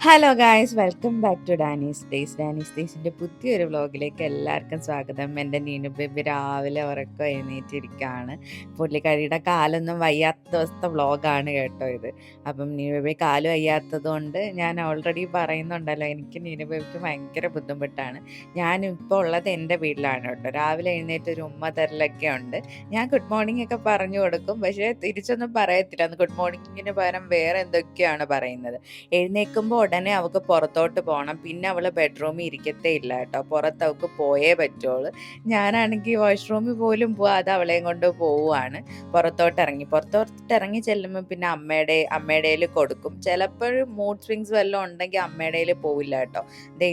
Hello guys, welcome back to Dani's days. Dani's ഡേയ്സിൻ്റെ പുതിയൊരു വ്ളോഗിലേക്ക് എല്ലാവർക്കും സ്വാഗതം. എൻ്റെ നീനു ബേബി രാവിലെ ഉറക്കം എഴുന്നേറ്റിരിക്കുകയാണ്. പുള്ളിക്കാരിയുടെ കാലൊന്നും വയ്യാത്ത ദിവസത്തെ വ്ളോഗാണ് കേട്ടോ ഇത്. അപ്പം നീനു ബേബി കാല് വയ്യാത്തത് കൊണ്ട് ഞാൻ ഓൾറെഡി പറയുന്നുണ്ടല്ലോ, എനിക്ക് നീനു ബേബിക്ക് ഭയങ്കര ബുദ്ധിമുട്ടാണ്. ഞാനിപ്പോൾ ഉള്ളത് എൻ്റെ വീട്ടിലാണ് കേട്ടോ. രാവിലെ എഴുന്നേറ്റ് ഒരു ഉമ്മ തരലൊക്കെ ഉണ്ട്. ഞാൻ ഗുഡ് മോർണിംഗ് ഒക്കെ പറഞ്ഞു കൊടുക്കും, പക്ഷേ തിരിച്ചൊന്നും പറയത്തില്ല. അന്ന് ഗുഡ് മോർണിംഗിന് പകരം വേറെ എന്തൊക്കെയാണ് പറയുന്നത്. എഴുന്നേൽക്കുമ്പോൾ ഉടനെ അവൾക്ക് പുറത്തോട്ട് പോകണം. പിന്നെ അവൾ ബെഡ്റൂമിൽ ഇരിക്കത്തേ ഇല്ല കേട്ടോ. പുറത്ത് അവൾക്ക് പോയേ പറ്റുള്ളൂ. ഞാനാണെങ്കിൽ വാഷ്റൂമിൽ പോലും പോവാതെ അവളെയും കൊണ്ട് പോവുകയാണ്. പുറത്തോട്ടിറങ്ങി ചെല്ലുമ്പോൾ പിന്നെ അമ്മയുടെ കൊടുക്കും. ചിലപ്പോഴും മൂഡ് സ്വിങ്സ് വല്ലതും ഉണ്ടെങ്കിൽ അമ്മയുടെ പോവില്ല കേട്ടോ.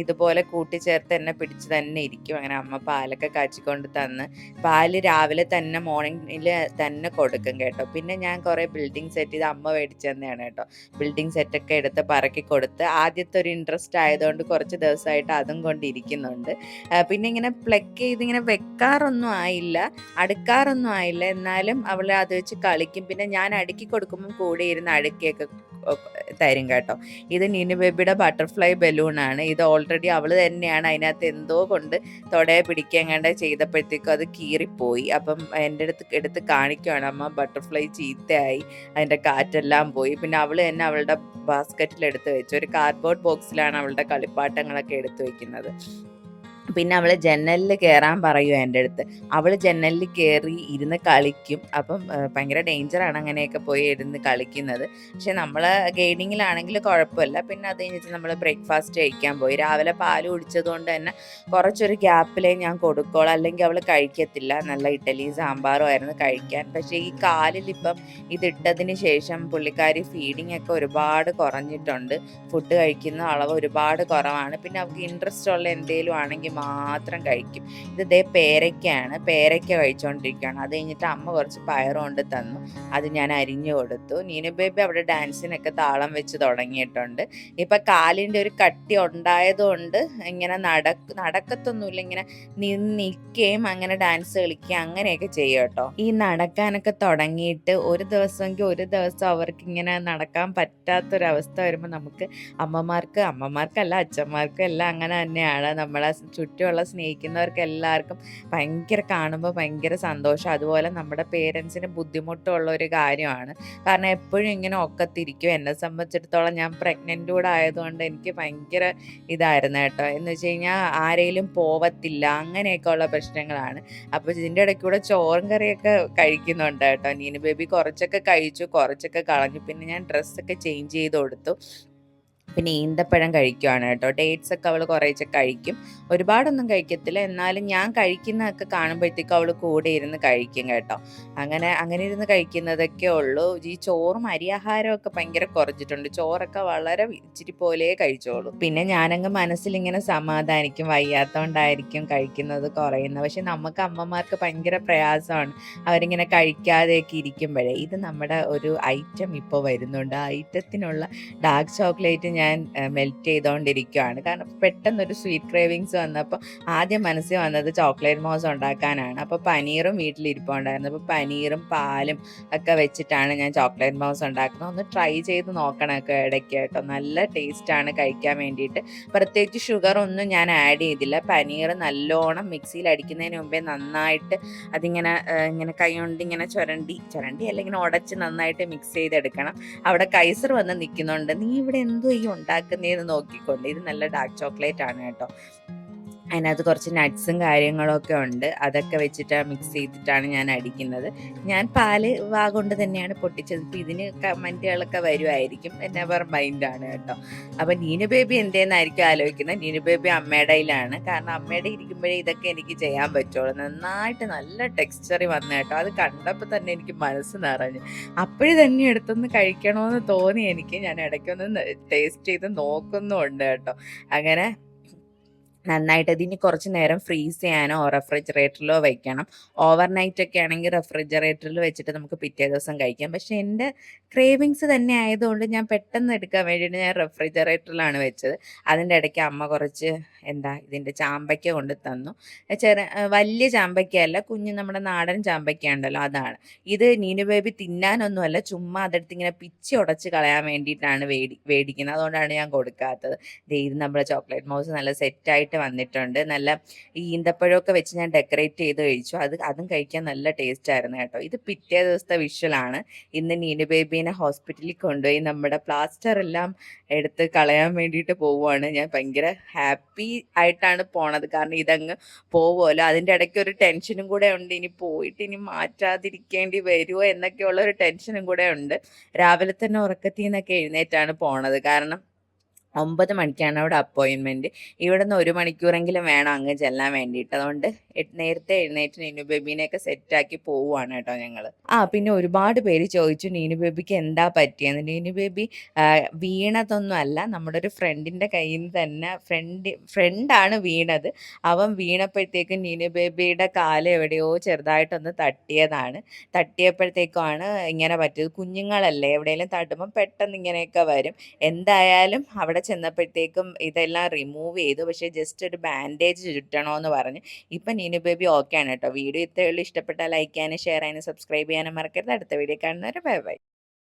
ഇതുപോലെ കൂട്ടിച്ചേർത്ത് എന്നെ പിടിച്ച് തന്നെ ഇരിക്കും. അങ്ങനെ അമ്മ പാലൊക്കെ കാച്ചിക്കൊണ്ട് തന്ന് പാല് രാവിലെ തന്നെ മോർണിംഗിൽ തന്നെ കൊടുക്കും കേട്ടോ. പിന്നെ ഞാൻ കുറേ ബിൽഡിംഗ് സെറ്റ് ഇത് അമ്മ മേടിച്ചു തന്നെയാണ് കേട്ടോ. ബിൽഡിംഗ് സെറ്റൊക്കെ എടുത്ത് പറക്കി കൊടുത്ത് ആദ്യത്തെ ഒരു ഇൻട്രസ്റ്റ് ആയതുകൊണ്ട് കുറച്ച് ദിവസമായിട്ട് അതും കൊണ്ടിരിക്കുന്നുണ്ട്. പിന്നെ ഇങ്ങനെ പ്ലക്ക് ചെയ്ത് ഇങ്ങനെ വെക്കാറൊന്നും ആയില്ല, അടുക്കാറൊന്നും ആയില്ല. എന്നാലും അവൾ അത് വെച്ച് കളിക്കും. പിന്നെ ഞാൻ അടുക്കി കൊടുക്കുമ്പോൾ കൂടെ ഇരുന്ന് അടുക്കിയൊക്കെ തരും കേട്ടോ. ഇത് നീനു ബേബിയുടെ ബട്ടർഫ്ലൈ ബലൂണാണ്. ഇത് ഓൾറെഡി അവൾ തന്നെയാണ് അതിനകത്ത് എന്തോ കൊണ്ട് തൊടയെ പിടിക്കാണ്ട് ചെയ്തപ്പോഴത്തേക്കും അത് കീറിപ്പോയി. അപ്പം എൻ്റെ എടുത്ത് കാണിക്കുകയാണ്, അമ്മ ബട്ടർഫ്ലൈ ചീത്തയായി, അതിൻ്റെ കാറ്റെല്ലാം പോയി. പിന്നെ അവൾ തന്നെ അവളുടെ ബാസ്ക്കറ്റിൽ എടുത്ത് വെച്ചു. ഒരു കാർഡ്ബോർഡ് ബോക്സിലാണ് അവളുടെ കളിപ്പാട്ടങ്ങളൊക്കെ എടുത്തു വെക്കുന്നത്. പിന്നെ അവൾ ജനലിൽ കയറാൻ പറയും എൻ്റെ അടുത്ത്. അവൾ ജനലിൽ കയറി ഇരുന്ന് കളിക്കും. അപ്പം ഭയങ്കര ഡേഞ്ചറാണ് അങ്ങനെയൊക്കെ പോയി ഇരുന്ന് കളിക്കുന്നത്. പക്ഷെ നമ്മൾ ഗെയിമിങ്ങിലാണെങ്കിൽ കുഴപ്പമില്ല. പിന്നെ അത് കഴിഞ്ഞിട്ട് നമ്മൾ ബ്രേക്ക്ഫാസ്റ്റ് കഴിക്കാൻ പോയി. രാവിലെ പാല് കുടിച്ചത് കൊണ്ട് തന്നെ കുറച്ചൊരു ഗ്യാപ്പിലേ ഞാൻ കൊടുക്കോളൂ, അല്ലെങ്കിൽ അവൾ കഴിക്കത്തില്ല. നല്ല ഇഡ്ഡലി സാമ്പാറും ആയിരുന്നു കഴിക്കാൻ. പക്ഷേ ഈ കാലിലിപ്പം ഇതിട്ടതിന് ശേഷം പുള്ളിക്കാരി ഫീഡിങ് ഒക്കെ ഒരുപാട് കുറഞ്ഞിട്ടുണ്ട്. ഫുഡ് കഴിക്കുന്ന അളവ് ഒരുപാട് കുറവാണ്. പിന്നെ അവൾക്ക് ഇൻട്രസ്റ്റ് ഉള്ള എന്തെങ്കിലും ആണെങ്കിൽ മാത്രം കഴിക്കും. ഇത് പേരയ്ക്കയാണ്, പേരയ്ക്ക കഴിച്ചുകൊണ്ടിരിക്കുകയാണ്. അത് കഴിഞ്ഞിട്ട് അമ്മ കുറച്ച് പയറ് കൊണ്ട് തന്നു, അത് ഞാൻ അരിഞ്ഞു കൊടുത്തു. നീനു ബേബി അവിടെ ഡാൻസിനൊക്കെ താളം വെച്ച് തുടങ്ങിയിട്ടുണ്ട്. ഇപ്പം കാലിൻ്റെ ഒരു കട്ടി ഉണ്ടായതുകൊണ്ട് ഇങ്ങനെ നടക്കത്തൊന്നുമില്ല, ഇങ്ങനെ നിൽക്കുകയും അങ്ങനെ ഡാൻസ് കളിക്കുകയും അങ്ങനെയൊക്കെ ചെയ്യും കേട്ടോ. ഈ നടക്കാനൊക്കെ തുടങ്ങിയിട്ട് ഒരു ദിവസമെങ്കിൽ ഒരു ദിവസം അവർക്ക് ഇങ്ങനെ നടക്കാൻ പറ്റാത്തൊരവസ്ഥ വരുമ്പോൾ നമുക്ക് അമ്മമാർക്കല്ല അച്ഛന്മാർക്കും എല്ലാം അങ്ങനെ തന്നെയാണ്. നമ്മളെ ചുറ്റുമുള്ള സ്നേഹിക്കുന്നവർക്ക് എല്ലാവർക്കും കാണുമ്പോൾ ഭയങ്കര സന്തോഷം. അതുപോലെ നമ്മുടെ പേരൻസിന് ബുദ്ധിമുട്ടുള്ള ഒരു കാര്യമാണ്. കാരണം എപ്പോഴും ഇങ്ങനെ ഒക്കത്തിരിക്കും. എന്നെ സംബന്ധിച്ചിടത്തോളം ഞാൻ പ്രഗ്നൻ്റ് കൂടെ ആയതുകൊണ്ട് എനിക്ക് ഭയങ്കര ഇതായിരുന്നു കേട്ടോ. എന്ന് വെച്ച് കഴിഞ്ഞാൽ ആരെങ്കിലും പോവത്തില്ല, അങ്ങനെയൊക്കെ ഉള്ള പ്രശ്നങ്ങളാണ്. അപ്പോൾ ഇതിൻ്റെ ഇടയ്ക്കൂടെ ചോറും കറിയൊക്കെ കഴിക്കുന്നുണ്ട് കേട്ടോ. നീനു ബേബി കുറച്ചൊക്കെ കഴിച്ചു, കുറച്ചൊക്കെ കളഞ്ഞു. പിന്നെ ഞാൻ ഡ്രസ്സൊക്കെ ചേഞ്ച് ചെയ്ത് കൊടുത്തു. പിന്നെ ഈന്തപ്പഴം കഴിക്കുകയാണ് കേട്ടോ. ഡേറ്റ്സ് ഒക്കെ അവൾ കുറേശ്ശെ കഴിക്കും, ഒരുപാടൊന്നും കഴിക്കത്തില്ല. എന്നാലും ഞാൻ കഴിക്കുന്നതൊക്കെ കാണുമ്പോഴത്തേക്കും അവൾ കൂടെ ഇരുന്ന് കഴിക്കും കേട്ടോ. അങ്ങനെ ഇരുന്ന് കഴിക്കുന്നതൊക്കെ ഉള്ളൂ. ഈ ചോറും അരിയാഹാരമൊക്കെ ഭയങ്കര കുറച്ചിട്ടുണ്ട്. ചോറൊക്കെ വളരെ ഇച്ചിരി പോലെ കഴിച്ചോളൂ. പിന്നെ ഞാനങ്ങ് മനസ്സിലിങ്ങനെ സമാധാനിക്കും, വയ്യാത്തതുകൊണ്ടായിരിക്കും കഴിക്കുന്നത് കുറയുന്നത്. പക്ഷെ നമുക്ക് അമ്മമാർക്ക് ഭയങ്കര പ്രയാസമാണ് അവരിങ്ങനെ കഴിക്കാതെയൊക്കെ ഇരിക്കുമ്പോഴേ. ഇത് നമ്മുടെ ഒരു ഐറ്റം ഇപ്പോൾ വരുന്നുണ്ട്. ആ ഐറ്റത്തിനുള്ള ഡാർക്ക് ചോക്ലേറ്റ് ഞാൻ മെൽറ്റ് ചെയ്തുകൊണ്ടിരിക്കുകയാണ്. കാരണം പെട്ടെന്നൊരു സ്വീറ്റ് ക്രേവിങ്സ് വന്നപ്പോൾ ആദ്യം മനസ്സിൽ വന്നത് ചോക്ലേറ്റ് മോസ് ഉണ്ടാക്കാനാണ്. അപ്പോൾ പനീറും വീട്ടിലിരിപ്പുണ്ടായിരുന്നു. അപ്പോൾ പനീറും പാലും ഒക്കെ വെച്ചിട്ടാണ് ഞാൻ ചോക്ലേറ്റ് മോസ് ഉണ്ടാക്കുന്നത്. ഒന്ന് ട്രൈ ചെയ്ത് നോക്കണമൊക്കെ ഇടയ്ക്ക് കേട്ടോ. നല്ല ടേസ്റ്റാണ് കഴിക്കാൻ വേണ്ടിയിട്ട്. പ്രത്യേകിച്ച് ഷുഗർ ഒന്നും ഞാൻ ആഡ് ചെയ്തില്ല. പനീർ നല്ലോണം മിക്സിയിൽ അടിക്കുന്നതിന് മുമ്പേ നന്നായിട്ട് അതിങ്ങനെ കൈ കൊണ്ട് ഇങ്ങനെ ചുരണ്ടി അല്ലെങ്കിൽ ഇങ്ങനെ ഉടച്ച് നന്നായിട്ട് മിക്സ് ചെയ്തെടുക്കണം. അവിടെ കൈസർ വന്ന് നിൽക്കുന്നുണ്ട്, നീ ഇവിടെ എന്തോ ഈ ഉണ്ടാക്കുന്നതെന്ന് നോക്കിക്കൊണ്ട്. ഇത് നല്ല ഡാർക്ക് ചോക്ലേറ്റ് ആണ് കേട്ടോ. അതിനകത്ത് കുറച്ച് നട്ട്സും കാര്യങ്ങളൊക്കെ ഉണ്ട്. അതൊക്കെ വെച്ചിട്ട് മിക്സ് ചെയ്തിട്ടാണ് ഞാൻ അടിക്കുന്നത്. ഞാൻ പാല് കൊണ്ട് തന്നെയാണ് പൊട്ടിച്ചത്. ഇപ്പം ഇതിന് കമൻറ്റുകളൊക്കെ വരുമായിരിക്കും, നെവർ മൈൻഡാണ് കേട്ടോ. അപ്പം നീനു ബേബി എന്തേന്നായിരിക്കും ആലോചിക്കുന്നത്. നീനു ബേബി അമ്മയുടെയിലാണ്. കാരണം അമ്മയുടെ ഇരിക്കുമ്പോഴേ ഇതൊക്കെ എനിക്ക് ചെയ്യാൻ പറ്റുള്ളൂ. നന്നായിട്ട് നല്ല ടെക്സ്ചറി വന്നു കേട്ടോ. അത് കണ്ടപ്പോൾ തന്നെ എനിക്ക് മനസ്സ് നിറഞ്ഞു. അപ്പോഴേ തന്നെ എടുത്തൊന്ന് കഴിക്കണമെന്ന് തോന്നി എനിക്ക്. ഞാൻ ഇടയ്ക്കൊന്ന് ടേസ്റ്റ് ചെയ്ത് നോക്കുന്നുമുണ്ട് കേട്ടോ. അങ്ങനെ നന്നായിട്ട് ഇതിനി കുറച്ച് നേരം ഫ്രീസ് ചെയ്യാനോ റെഫ്രിജറേറ്ററിലോ വെക്കണം. ഓവർനൈറ്റ് ഒക്കെ ആണെങ്കിൽ റെഫ്രിജറേറ്ററിൽ വെച്ചിട്ട് നമുക്ക് പിറ്റേ ദിവസം കഴിക്കാം. പക്ഷേ എൻ്റെ ക്രേവിങ്സ് തന്നെ ആയതുകൊണ്ട് ഞാൻ പെട്ടെന്ന് എടുക്കാൻ വേണ്ടിയിട്ട് ഞാൻ റെഫ്രിജറേറ്ററിലാണ് വെച്ചത്. അതിൻ്റെ ഇടയ്ക്ക് അമ്മ കുറച്ച് ഇതിൻ്റെ ചാമ്പയ്ക്ക കൊണ്ട് തന്നു. വലിയ ചാമ്പയ്ക്കയല്ല, കുഞ്ഞ് നമ്മുടെ നാടൻ ചാമ്പയ്ക്ക ഉണ്ടല്ലോ അതാണ്. ഇത് നീനു ബേബി തിന്നാനൊന്നുമല്ല, ചുമ്മാ അതെടുത്ത് ഇങ്ങനെ പിച്ചി ഉടച്ച് കളയാൻ വേണ്ടിയിട്ടാണ് വേടിക്കുന്നത്. അതുകൊണ്ടാണ് ഞാൻ കൊടുക്കാത്തത്. ഇത് നമ്മുടെ ചോക്ലേറ്റ് മൗസ് നല്ല സെറ്റായിട്ട് വന്നിട്ടുണ്ട്. നല്ല ഈ ഈന്തപ്പഴമൊക്കെ വെച്ച് ഞാൻ ഡെക്കറേറ്റ് ചെയ്ത് കഴിച്ചു. അതും കഴിക്കാൻ നല്ല ടേസ്റ്റ് ആയിരുന്നു കേട്ടോ. ഇത് പിറ്റേ ദിവസത്തെ വിഷ്വലാണ്. ഇന്ന് നീനു ബേബീനെ ഹോസ്പിറ്റലിൽ കൊണ്ടുപോയി നമ്മുടെ പ്ലാസ്റ്റർ എല്ലാം എടുത്ത് കളയാൻ വേണ്ടിയിട്ട് പോവുകയാണ്. ഞാൻ ഭയങ്കര ഹാപ്പി ആയിട്ടാണ് പോണത്, കാരണം ഇതങ്ങ് പോവുമല്ലോ. അതിൻ്റെ ഇടയ്ക്ക് ഒരു ടെൻഷനും കൂടെ ഉണ്ട്, ഇനി പോയിട്ട് ഇനി മാറ്റാതിരിക്കേണ്ടി വരുമോ എന്നൊക്കെയുള്ള ഒരു ടെൻഷനും കൂടെ ഉണ്ട്. രാവിലെ തന്നെ ഉറക്കത്തിൽ നിന്നൊക്കെ എഴുന്നേറ്റാണ് പോണത്, കാരണം 9 മണിക്കാണ് അവിടെ അപ്പോയിൻമെൻറ്റ്. ഇവിടുന്ന് 1 മണിക്കൂറെങ്കിലും വേണം അങ്ങ് ചെല്ലാൻ വേണ്ടിയിട്ട്. അതുകൊണ്ട് നേരത്തെ എഴുന്നേറ്റ് നീനു ബേബീനെയൊക്കെ സെറ്റാക്കി പോവുകയാണ് കേട്ടോ ഞങ്ങൾ. പിന്നെ ഒരുപാട് പേര് ചോദിച്ചു നീനു ബേബിക്ക് എന്താ പറ്റിയെന്ന്. നീനു ബേബി വീണതൊന്നും അല്ല, നമ്മുടെ ഒരു ഫ്രണ്ടിൻ്റെ കയ്യിൽ നിന്ന് തന്നെ ഫ്രണ്ടാണ് വീണത്. അവൻ വീണപ്പോഴത്തേക്കും നീനു ബേബിയുടെ കാല് എവിടെയോ ചെറുതായിട്ടൊന്ന് തട്ടിയപ്പോഴത്തേക്കുമാണ് ഇങ്ങനെ പറ്റിയത്. കുഞ്ഞുങ്ങളല്ലേ, എവിടെയെങ്കിലും തട്ടുമ്പം പെട്ടെന്ന് ഇങ്ങനെയൊക്കെ വരും. എന്തായാലും അവിടെ ചെന്നപ്പോഴത്തേക്കും ഇതെല്ലാം റിമൂവ് ചെയ്തു. പക്ഷേ ജസ്റ്റ് ഒരു ബാൻഡേജ് ചുറ്റണമെന്ന് പറഞ്ഞ്. ഇപ്പം നീനു ബേബി ഓക്കെ ആണ് കേട്ടോ. വീഡിയോ ഇത്രയേ ഉള്ളൂ. ഇഷ്ടപ്പെട്ടാൽ ലൈക്ക് ചെയ്യാനും ഷെയർ ചെയ്യാനും സബ്സ്ക്രൈബ് ചെയ്യാനും മറക്കരുത്. അടുത്ത വീഡിയോ കാണുന്നവരെ ബൈ ബൈ.